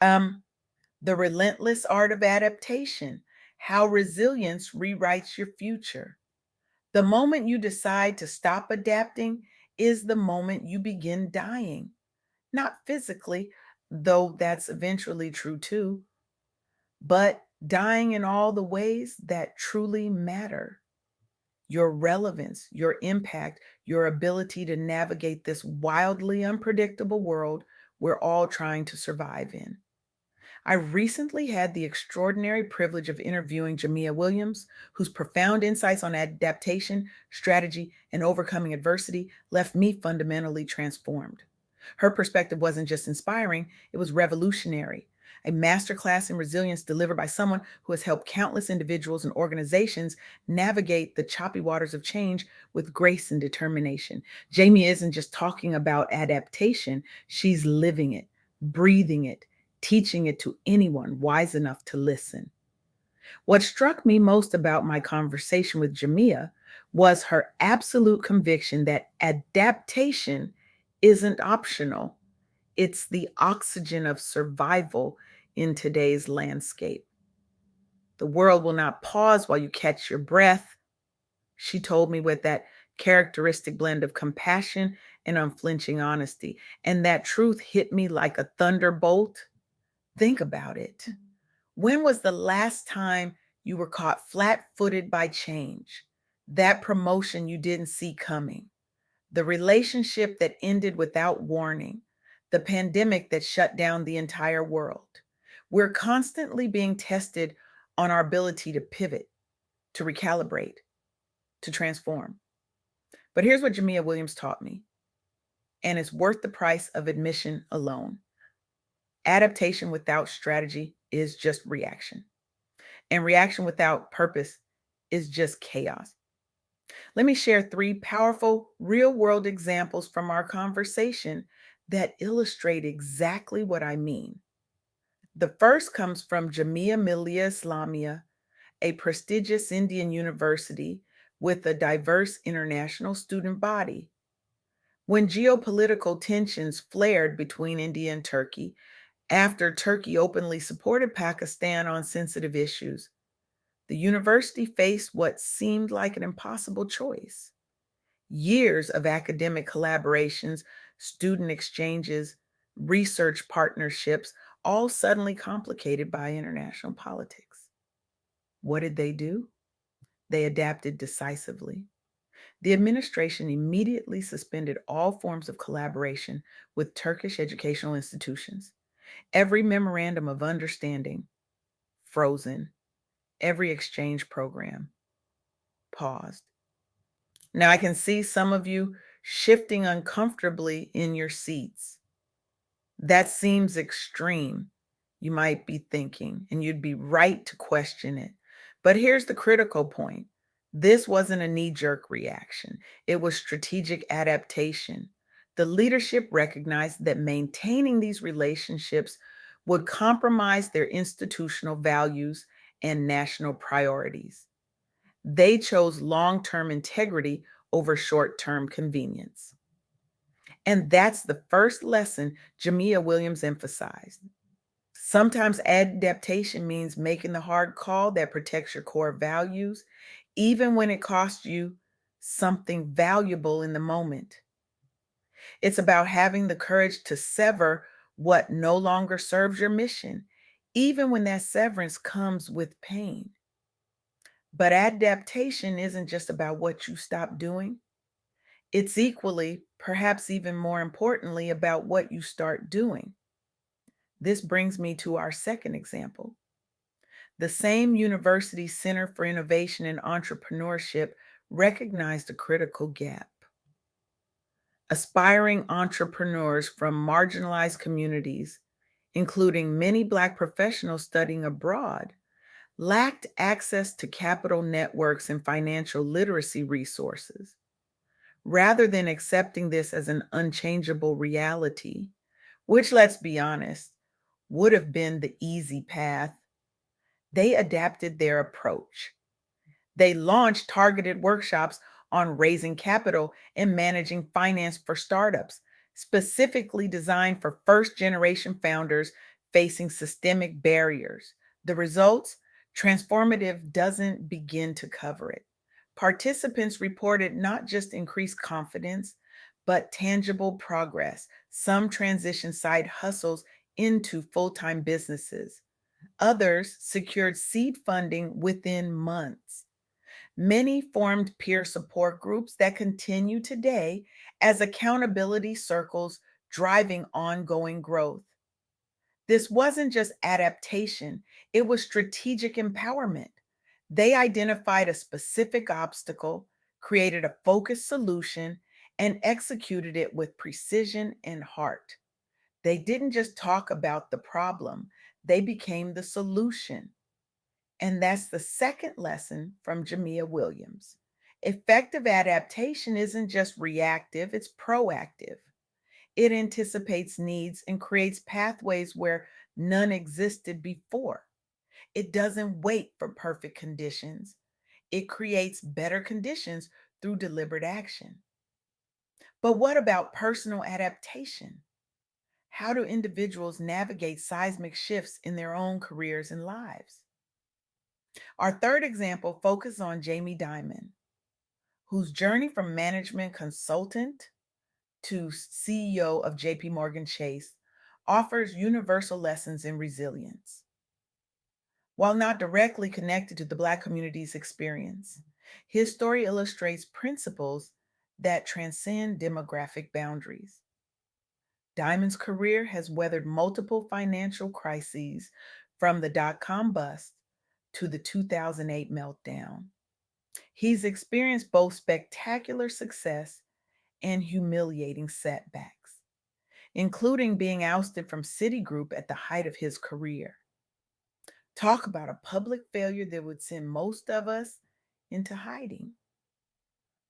Um, The Relentless Art of Adaptation, How Resilience Rewrites Your Future. The moment you decide to stop adapting is the moment you begin dying. Not physically, though that's eventually true too, but dying in all the ways that truly matter. Your relevance, your impact, your ability to navigate this wildly unpredictable world we're all trying to survive in. I recently had the extraordinary privilege of interviewing Jamia Williams, whose profound insights on adaptation, strategy, and overcoming adversity left me fundamentally transformed. Her perspective wasn't just inspiring, it was revolutionary. A masterclass in resilience delivered by someone who has helped countless individuals and organizations navigate the choppy waters of change with grace and determination. Jamie isn't just talking about adaptation, she's living it, breathing it, teaching it to anyone wise enough to listen. What struck me most about my conversation with Jamia was her absolute conviction that adaptation isn't optional, it's the oxygen of survival in today's landscape. The world will not pause while you catch your breath, she told me with that characteristic blend of compassion and unflinching honesty. And that truth hit me like a thunderbolt. Think about it. When was the last time you were caught flat footed by change? That promotion you didn't see coming, the relationship that ended without warning, the pandemic that shut down the entire world. We're constantly being tested on our ability to pivot, to recalibrate, to transform. But here's what Jamia Williams taught me, and it's worth the price of admission alone. Adaptation without strategy is just reaction. And reaction without purpose is just chaos. Let me share three powerful real world examples from our conversation that illustrate exactly what I mean. The first comes from Jamia Millia Islamia, a prestigious Indian university with a diverse international student body. When geopolitical tensions flared between India and Turkey, after Turkey openly supported Pakistan on sensitive issues, the university faced what seemed like an impossible choice. Years of academic collaborations, student exchanges, research partnerships, all suddenly complicated by international politics. What did they do? They adapted decisively. The administration immediately suspended all forms of collaboration with Turkish educational institutions. Every memorandum of understanding frozen, every exchange program paused. Now I can see some of you shifting uncomfortably in your seats. That seems extreme, you might be thinking, and you'd be right to question it. But here's the critical point: this wasn't a knee jerk reaction, it was strategic adaptation. The leadership recognized that maintaining these relationships would compromise their institutional values and national priorities. They chose long term integrity over short term convenience. And that's the first lesson Jamia Williams emphasized. Sometimes adaptation means making the hard call that protects your core values, even when it costs you something valuable in the moment. It's about having the courage to sever what no longer serves your mission, even when that severance comes with pain. But adaptation isn't just about what you stop doing. It's equally, perhaps even more importantly, about what you start doing. This brings me to our second example. The same University Center for Innovation and Entrepreneurship recognized a critical gap. Aspiring entrepreneurs from marginalized communities, including many Black professionals studying abroad, lacked access to capital networks and financial literacy resources. Rather than accepting this as an unchangeable reality, which, let's be honest, would have been the easy path, they adapted their approach. They launched targeted workshops on raising capital and managing finance for startups, specifically designed for first generation founders facing systemic barriers. The results? Transformative doesn't begin to cover it. Participants reported not just increased confidence, but tangible progress. Some transitioned side hustles into full time businesses. Others secured seed funding within months. Many formed peer support groups that continue today as accountability circles driving ongoing growth. This wasn't just adaptation, it was strategic empowerment. They identified a specific obstacle, created a focused solution, and executed it with precision and heart. They didn't just talk about the problem, they became the solution. And that's the second lesson from Jamia Williams. Effective adaptation isn't just reactive, it's proactive. It anticipates needs and creates pathways where none existed before. It doesn't wait for perfect conditions, it creates better conditions through deliberate action. But what about personal adaptation? How do individuals navigate seismic shifts in their own careers and lives? Our third example focuses on Jamie Dimon, whose journey from management consultant to CEO of JP Morgan Chase offers universal lessons in resilience. While not directly connected to the Black community's experience, his story illustrates principles that transcend demographic boundaries. Diamond's career has weathered multiple financial crises from the dot-com bust to the 2008 meltdown. He's experienced both spectacular success and humiliating setbacks, including being ousted from Citigroup at the height of his career. Talk about a public failure that would send most of us into hiding.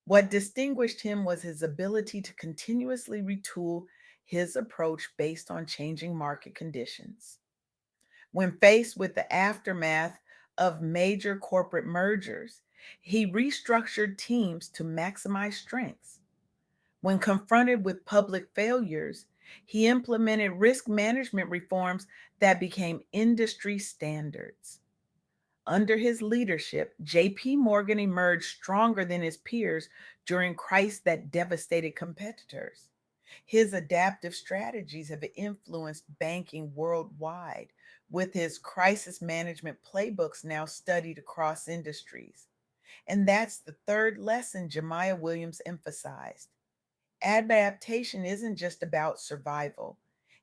What distinguished him was his ability to continuously retool his approach based on changing market conditions. When faced with the aftermath of major corporate mergers, he restructured teams to maximize strengths. When confronted with public failures, he implemented risk management reforms that became industry standards. Under his leadership, JP Morgan emerged stronger than his peers during crises that devastated competitors. His adaptive strategies have influenced banking worldwide, with his crisis management playbooks now studied across industries. And that's the third lesson Jamia Williams emphasized. Adaptation isn't just about survival,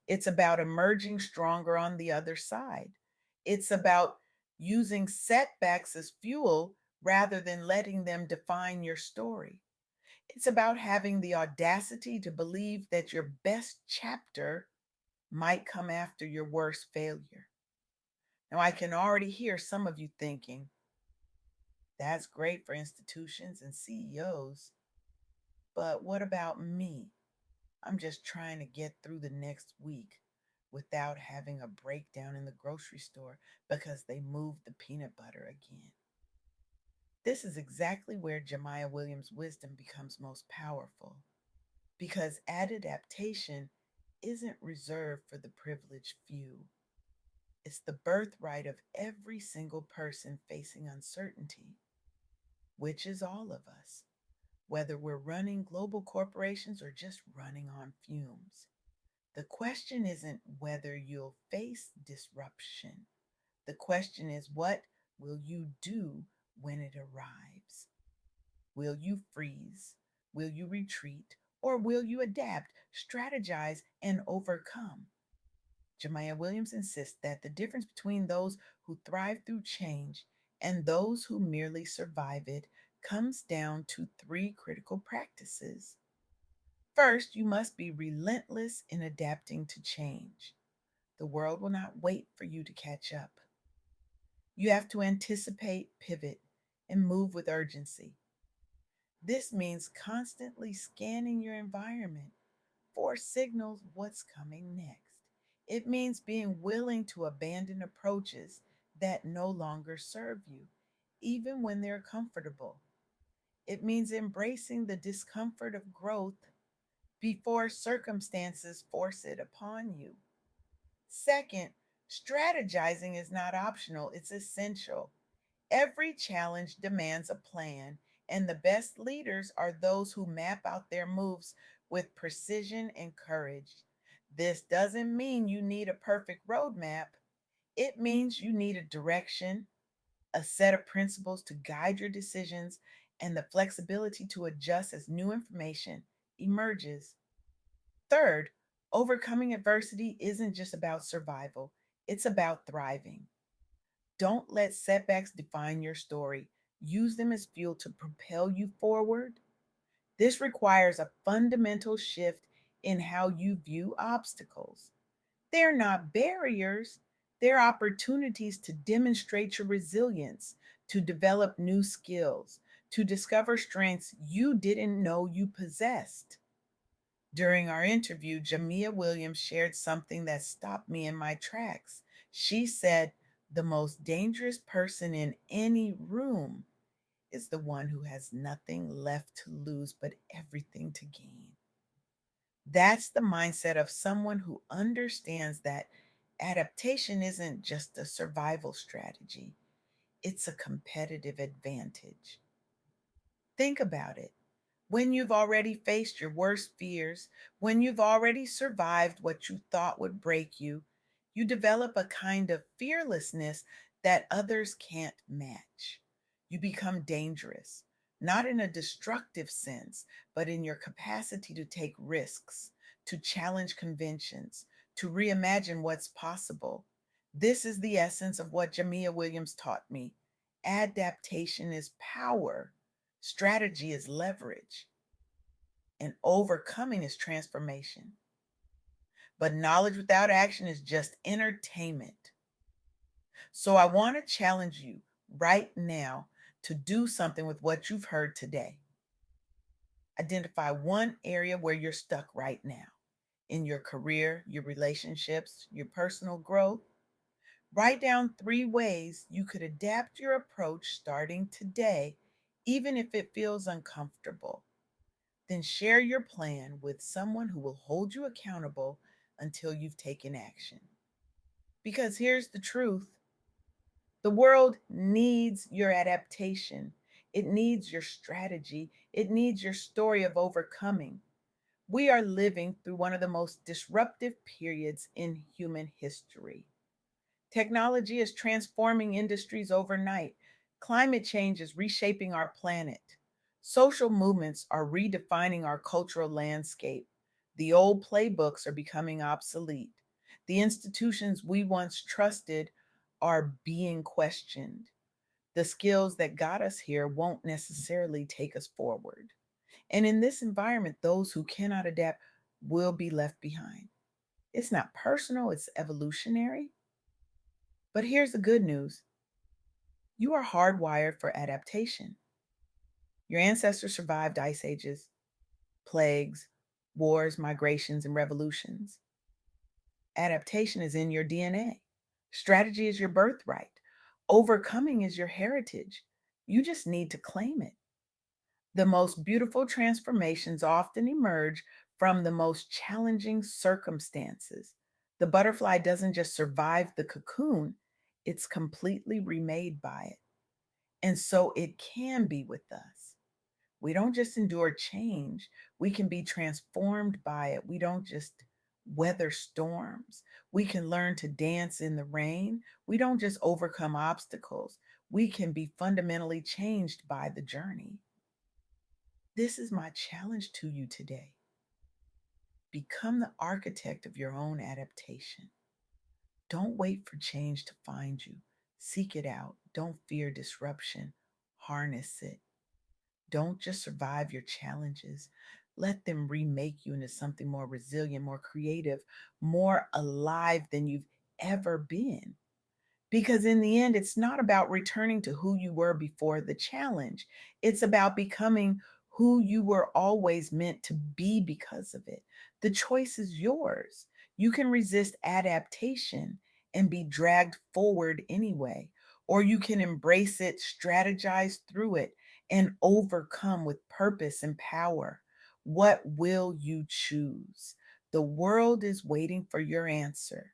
it's about emerging stronger on the other side. It's about using setbacks as fuel rather than letting them define your story. It's about having the audacity to believe that your best chapter might come after your worst failure. Now, I can already hear some of you thinking, that's great for institutions and CEOs, but what about me? I'm just trying to get through the next week without having a breakdown in the grocery store because they moved the peanut butter again. This is exactly where Jemiah Williams' wisdom becomes most powerful because adaptation isn't reserved for the privileged few. It's the birthright of every single person facing uncertainty, which is all of us, whether we're running global corporations or just running on fumes. The question isn't whether you'll face disruption. The question is, what will you do when it arrives? Will you freeze? Will you retreat? Or will you adapt, strategize, and overcome? Jemiah Williams insists that the difference between those who thrive through change and those who merely survive it comes down to three critical practices. First, you must be relentless in adapting to change. The world will not wait for you to catch up. You have to anticipate, pivot, and move with urgency. This means constantly scanning your environment for signals what's coming next. It means being willing to abandon approaches that no longer serve you, even when they're comfortable. It means embracing the discomfort of growth before circumstances force it upon you. Second, Strategizing is not optional, it's essential. Every challenge demands a plan, and the best leaders are those who map out their moves with precision and courage. This doesn't mean you need a perfect roadmap, it means you need a direction, a set of principles to guide your decisions, and the flexibility to adjust as new information emerges. Third, overcoming adversity isn't just about survival, it's about thriving. Don't let setbacks define your story. Use them as fuel to propel you forward. This requires a fundamental shift in how you view obstacles. They're not barriers, they're opportunities to demonstrate your resilience, to develop new skills, to discover strengths you didn't know you possessed. During our interview, Jamia Williams shared something that stopped me in my tracks. She said, "The most dangerous person in any room is the one who has nothing left to lose but everything to gain." That's the mindset of someone who understands that adaptation isn't just a survival strategy, it's a competitive advantage. Think about it. When you've already faced your worst fears, when you've already survived what you thought would break you, you develop a kind of fearlessness that others can't match. You become dangerous, not in a destructive sense, but in your capacity to take risks, to challenge conventions, to reimagine what's possible. This is the essence of what Jamia Williams taught me. Adaptation is power. Strategy is leverage, and overcoming is transformation. But knowledge without action is just entertainment. So I want to challenge you right now to do something with what you've heard today. Identify one area where you're stuck right now in your career, your relationships, your personal growth. Write down 3 ways you could adapt your approach starting today, even if it feels uncomfortable. Then share your plan with someone who will hold you accountable until you've taken action. Because here's the truth: the world needs your adaptation, it needs your strategy, it needs your story of overcoming. We are living through one of the most disruptive periods in human history. Technology is transforming industries overnight. Climate change is reshaping our planet. Social movements are redefining our cultural landscape. The old playbooks are becoming obsolete. The institutions we once trusted are being questioned. The skills that got us here won't necessarily take us forward. And in this environment, those who cannot adapt will be left behind. It's not personal, it's evolutionary. But here's the good news: you are hardwired for adaptation. Your ancestors survived ice ages, plagues, wars, migrations, and revolutions. Adaptation is in your DNA. Strategy is your birthright. Overcoming is your heritage. You just need to claim it. The most beautiful transformations often emerge from the most challenging circumstances. The butterfly doesn't just survive the cocoon, it's completely remade by it. And so it can be with us. We don't just endure change, we can be transformed by it. We don't just weather storms. We can learn to dance in the rain. We don't just overcome obstacles, we can be fundamentally changed by the journey. This is my challenge to you today. Become the architect of your own adaptation. Don't wait for change to find you. Seek it out. Don't fear disruption. Harness it. Don't just survive your challenges. Let them remake you into something more resilient, more creative, more alive than you've ever been. Because in the end, it's not about returning to who you were before the challenge. It's about becoming who you were always meant to be because of it. The choice is yours. You can resist adaptation and be dragged forward anyway, or you can embrace it, strategize through it, and overcome with purpose and power. What will you choose? The world is waiting for your answer.